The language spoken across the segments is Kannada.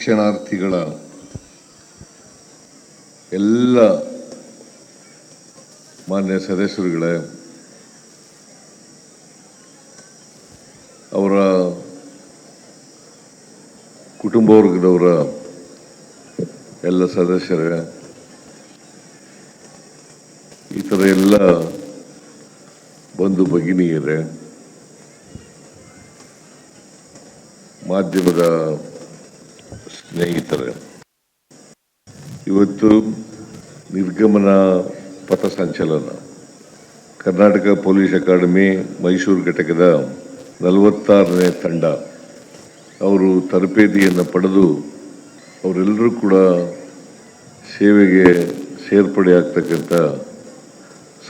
ರಕ್ಷಣಾರ್ಥಿಗಳ ಎಲ್ಲ ಮಾನ್ಯ ಸದಸ್ಯರುಗಳೇ, ಅವರ ಕುಟುಂಬ ವರ್ಗದವರ ಎಲ್ಲ ಸದಸ್ಯರೇ, ಈ ಥರ ಎಲ್ಲ ಬಂಧು ಭಗಿನಿಯರೇ, ಮಾಧ್ಯಮದ ಸ್ನೇಹಿತರೆ, ಇವತ್ತು ನಿರ್ಗಮನ ಪಥಸಂಚಲನ ಕರ್ನಾಟಕ ಪೊಲೀಸ್ ಅಕಾಡೆಮಿ ಮೈಸೂರು ಘಟಕದ 46ನೇ ತಂಡ ಅವರು ತರಬೇತಿಯನ್ನು ಪಡೆದು ಅವರೆಲ್ಲರೂ ಕೂಡ ಸೇವೆಗೆ ಸೇರ್ಪಡೆ ಆಗ್ತಕ್ಕಂಥ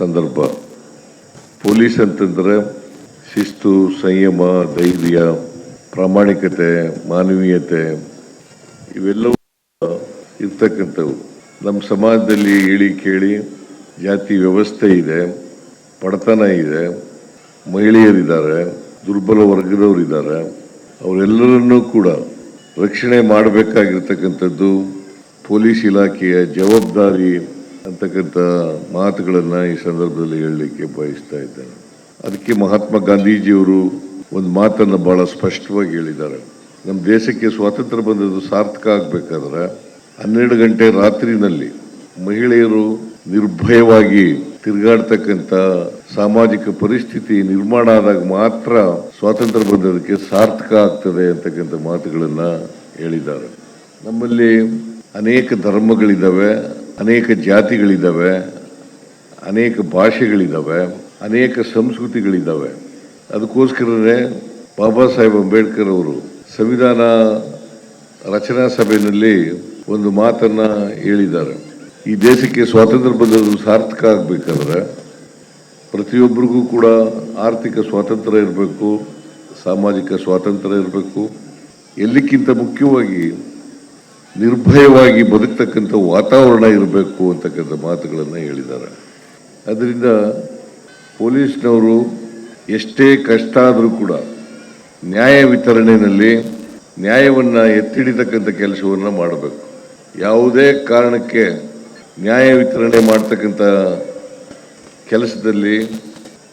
ಸಂದರ್ಭ. ಪೊಲೀಸ್ ಅಂತಂದರೆ ಶಿಸ್ತು, ಸಂಯಮ, ಧೈರ್ಯ, ಪ್ರಾಮಾಣಿಕತೆ, ಮಾನವೀಯತೆ ಇವೆಲ್ಲವೂ ಇರ್ತಕ್ಕಂಥವು. ನಮ್ಮ ಸಮಾಜದಲ್ಲಿ ಹೇಳಿ ಕೇಳಿ ಜಾತಿ ವ್ಯವಸ್ಥೆ ಇದೆ, ಬಡತನ ಇದೆ, ಮಹಿಳೆಯರಿದ್ದಾರೆ, ದುರ್ಬಲ ವರ್ಗದವರಿದ್ದಾರೆ. ಅವರೆಲ್ಲರನ್ನೂ ಕೂಡ ರಕ್ಷಣೆ ಮಾಡಬೇಕಾಗಿರ್ತಕ್ಕಂಥದ್ದು ಪೊಲೀಸ್ ಇಲಾಖೆಯ ಜವಾಬ್ದಾರಿ ಅಂತಕ್ಕಂಥ ಮಾತುಗಳನ್ನು ಈ ಸಂದರ್ಭದಲ್ಲಿ ಹೇಳಲಿಕ್ಕೆ ಬಯಸ್ತಾ ಇದ್ದೇನೆ. ಅದಕ್ಕೆ ಮಹಾತ್ಮ ಗಾಂಧೀಜಿಯವರು ಒಂದು ಮಾತನ್ನು ಬಹಳ ಸ್ಪಷ್ಟವಾಗಿ ಹೇಳಿದ್ದಾರೆ. ನಮ್ಮ ದೇಶಕ್ಕೆ ಸ್ವಾತಂತ್ರ್ಯ ಬಂದದ್ದು ಸಾರ್ಥಕ ಆಗಬೇಕಾದ್ರೆ 12 ಗಂಟೆ ರಾತ್ರಿನಲ್ಲಿ ಮಹಿಳೆಯರು ನಿರ್ಭಯವಾಗಿ ತಿರುಗಾಡ್ತಕ್ಕಂಥ ಸಾಮಾಜಿಕ ಪರಿಸ್ಥಿತಿ ನಿರ್ಮಾಣ ಆದಾಗ ಮಾತ್ರ ಸ್ವಾತಂತ್ರ್ಯ ಬಂದದಕ್ಕೆ ಸಾರ್ಥಕ ಆಗ್ತದೆ ಅಂತಕ್ಕಂಥ ಮಾತುಗಳನ್ನು ಹೇಳಿದ್ದಾರೆ. ನಮ್ಮಲ್ಲಿ ಅನೇಕ ಧರ್ಮಗಳಿದ್ದಾವೆ, ಅನೇಕ ಜಾತಿಗಳಿದ್ದಾವೆ, ಅನೇಕ ಭಾಷೆಗಳಿದ್ದಾವೆ, ಅನೇಕ ಸಂಸ್ಕೃತಿಗಳಿದ್ದಾವೆ. ಅದಕ್ಕೋಸ್ಕರನೇ ಬಾಬಾ ಸಾಹೇಬ್ ಅಂಬೇಡ್ಕರ್ ಅವರು ಸಂವಿಧಾನ ರಚನಾ ಸಭೆಯಲ್ಲಿ ಒಂದು ಮಾತನ್ನ ಹೇಳಿದ್ದಾರೆ. ಈ ದೇಶಕ್ಕೆ ಸ್ವಾತಂತ್ರ್ಯ ಬಂದದ್ದು ಸಾರ್ಥಕ ಆಗಬೇಕಾದ್ರೆ ಪ್ರತಿಯೊಬ್ಬರಿಗೂ ಕೂಡ ಆರ್ಥಿಕ ಸ್ವಾತಂತ್ರ್ಯ ಇರಬೇಕು, ಸಾಮಾಜಿಕ ಸ್ವಾತಂತ್ರ್ಯ ಇರಬೇಕು, ಎಲ್ಲಕ್ಕಿಂತ ಮುಖ್ಯವಾಗಿ ನಿರ್ಭಯವಾಗಿ ಬದುಕ್ತಕ್ಕಂಥ ವಾತಾವರಣ ಇರಬೇಕು ಅಂತಕ್ಕಂಥ ಮಾತುಗಳನ್ನು ಹೇಳಿದ್ದಾರೆ. ಅದರಿಂದ ಪೊಲೀಸ್ನವರು ಎಷ್ಟೇ ಕಷ್ಟ ಆದರೂ ಕೂಡ ನ್ಯಾಯ ವಿತರಣೆಯಲ್ಲಿ ನ್ಯಾಯವನ್ನು ಎತ್ತಿಡಿತಕ್ಕಂಥ ಕೆಲಸವನ್ನು ಮಾಡಬೇಕು. ಯಾವುದೇ ಕಾರಣಕ್ಕೆ ನ್ಯಾಯ ವಿತರಣೆ ಮಾಡ್ತಕ್ಕಂಥ ಕೆಲಸದಲ್ಲಿ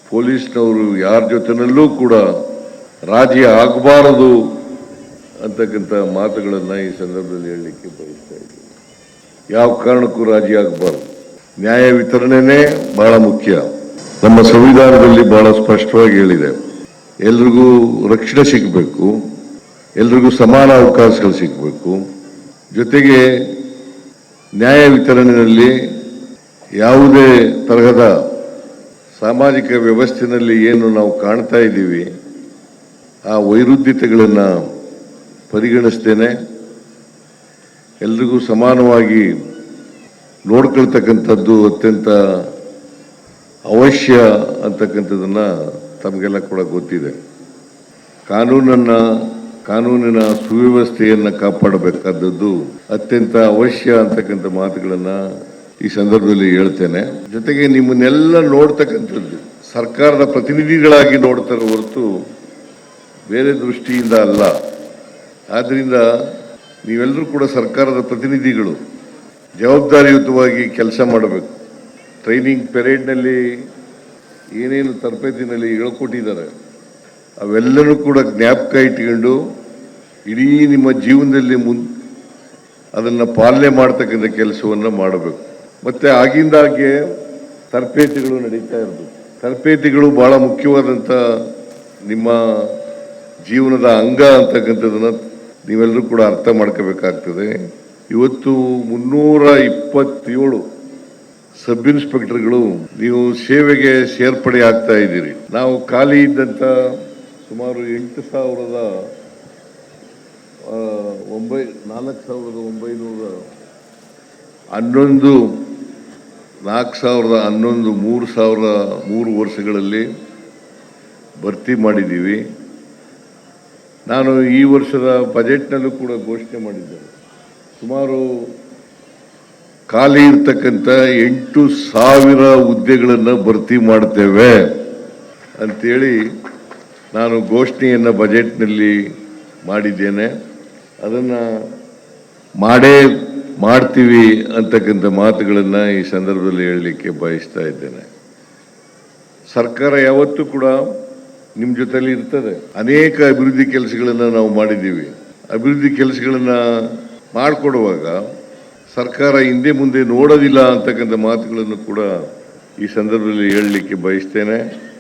ಪೊಲೀಸ್ನವರು ಯಾರ ಜೊತೆನಲ್ಲೂ ಕೂಡ ರಾಜಿ ಆಗಬಾರದು ಅಂತಕ್ಕಂಥ ಮಾತುಗಳನ್ನು ಈ ಸಂದರ್ಭದಲ್ಲಿ ಹೇಳಲಿಕ್ಕೆ ಬಯಸ್ತಾ ಇದ್ದೀನಿ. ಯಾವ ಕಾರಣಕ್ಕೂ ರಾಜಿ ಆಗಬಾರ್ದು. ನ್ಯಾಯ ವಿತರಣೆನೇ ಬಹಳ ಮುಖ್ಯ. ನಮ್ಮ ಸಂವಿಧಾನದಲ್ಲಿ ಬಹಳ ಸ್ಪಷ್ಟವಾಗಿ ಹೇಳಿದೆ, ಎಲ್ರಿಗೂ ರಕ್ಷಣೆ ಸಿಗಬೇಕು, ಎಲ್ರಿಗೂ ಸಮಾನ ಅವಕಾಶಗಳು ಸಿಗಬೇಕು. ಜೊತೆಗೆ ನ್ಯಾಯ ವಿತರಣೆಯಲ್ಲಿ ಯಾವುದೇ ತರಹದ ಸಾಮಾಜಿಕ ವ್ಯವಸ್ಥೆಯಲ್ಲಿ ಏನು ನಾವು ಕಾಣ್ತಾ ಇದ್ದೀವಿ ಆ ವೈರುಧ್ಯತೆಗಳನ್ನು ಪರಿಗಣಿಸ್ತೇನೆ ಎಲ್ರಿಗೂ ಸಮಾನವಾಗಿ ನೋಡ್ಕೊಳ್ತಕ್ಕಂಥದ್ದು ಅತ್ಯಂತ ಅವಶ್ಯ ಅಂತಕ್ಕಂಥದ್ದನ್ನು ತಮಗೆಲ್ಲ ಕೂಡ ಗೊತ್ತಿದೆ. ಕಾನೂನಿನ ಸುವ್ಯವಸ್ಥೆಯನ್ನು ಕಾಪಾಡಬೇಕಾದದ್ದು ಅತ್ಯಂತ ಅವಶ್ಯ ಅಂತಕ್ಕಂಥ ಮಾತುಗಳನ್ನು ಈ ಸಂದರ್ಭದಲ್ಲಿ ಹೇಳ್ತೇನೆ. ಜೊತೆಗೆ ನಿಮ್ಮನ್ನೆಲ್ಲ ನೋಡ್ತಕ್ಕಂಥದ್ದು ಸರ್ಕಾರದ ಪ್ರತಿನಿಧಿಗಳಾಗಿ ನೋಡ್ತಾರೆ ಹೊರತು ಬೇರೆ ದೃಷ್ಟಿಯಿಂದ ಅಲ್ಲ. ಆದ್ದರಿಂದ ನೀವೆಲ್ಲರೂ ಕೂಡ ಸರ್ಕಾರದ ಪ್ರತಿನಿಧಿಗಳು, ಜವಾಬ್ದಾರಿಯುತವಾಗಿ ಕೆಲಸ ಮಾಡಬೇಕು. ಟ್ರೈನಿಂಗ್ ಪೆರೇಡ್ನಲ್ಲಿ ಏನೇನು ತರಬೇತಿನಲ್ಲಿ ಹೇಳ್ಕೊಟ್ಟಿದ್ದಾರೆ ಅವೆಲ್ಲನೂ ಕೂಡ ಜ್ಞಾಪಕ ಇಟ್ಕೊಂಡು ಇಡೀ ನಿಮ್ಮ ಜೀವನದಲ್ಲಿ ಅದನ್ನು ಪಾಲನೆ ಮಾಡ್ತಕ್ಕಂಥ ಕೆಲಸವನ್ನು ಮಾಡಬೇಕು. ಮತ್ತು ಆಗಿಂದಾಗೆ ತರಬೇತಿಗಳು ನಡೀತಾ ಇರಬೇಕು. ತರಬೇತಿಗಳು ಭಾಳ ಮುಖ್ಯವಾದಂಥ ನಿಮ್ಮ ಜೀವನದ ಅಂಗ ಅಂತಕ್ಕಂಥದ್ದನ್ನು ನೀವೆಲ್ಲರೂ ಕೂಡ ಅರ್ಥ ಮಾಡ್ಕೋಬೇಕಾಗ್ತದೆ. ಇವತ್ತು 327 ಸಬ್ ಇನ್ಸ್ಪೆಕ್ಟರ್ಗಳು ನೀವು ಸೇವೆಗೆ ಸೇರ್ಪಡೆ ಆಗ್ತಾ ಇದ್ದೀರಿ. ನಾವು ಖಾಲಿ ಇದ್ದಂಥ ಸುಮಾರು 3 ವರ್ಷಗಳಲ್ಲಿ ಭರ್ತಿ ಮಾಡಿದ್ದೀವಿ. ನಾನು ಈ ವರ್ಷದ ಬಜೆಟ್ನಲ್ಲೂ ಕೂಡ ಘೋಷಣೆ ಮಾಡಿದ್ದೇನೆ. ಸುಮಾರು ಖಾಲಿ ಇರ್ತಕ್ಕಂಥ 8,000 ಹುದ್ದೆಗಳನ್ನು ಭರ್ತಿ ಮಾಡ್ತೇವೆ ಅಂತೇಳಿ ನಾನು ಘೋಷಣೆಯನ್ನು ಬಜೆಟ್ನಲ್ಲಿ ಮಾಡಿದ್ದೇನೆ. ಅದನ್ನು ಮಾಡ್ತೀವಿ ಅಂತಕ್ಕಂಥ ಮಾತುಗಳನ್ನು ಈ ಸಂದರ್ಭದಲ್ಲಿ ಹೇಳಲಿಕ್ಕೆ ಬಯಸ್ತಾ ಇದ್ದೇನೆ. ಸರ್ಕಾರ ಯಾವತ್ತೂ ಕೂಡ ನಿಮ್ಮ ಜೊತೆಲಿ ಇರ್ತದೆ. ಅನೇಕ ಅಭಿವೃದ್ಧಿ ಕೆಲಸಗಳನ್ನು ನಾವು ಮಾಡಿದ್ದೀವಿ. ಅಭಿವೃದ್ಧಿ ಕೆಲಸಗಳನ್ನು ಮಾಡಿಕೊಡುವಾಗ ಸರ್ಕಾರ ಹಿಂದೆ ಮುಂದೆ ನೋಡೋದಿಲ್ಲ ಅಂತಕ್ಕಂಥ ಮಾತುಗಳನ್ನು ಕೂಡ ಈ ಸಂದರ್ಭದಲ್ಲಿ ಹೇಳಲಿಕ್ಕೆ ಬಯಸ್ತೇನೆ.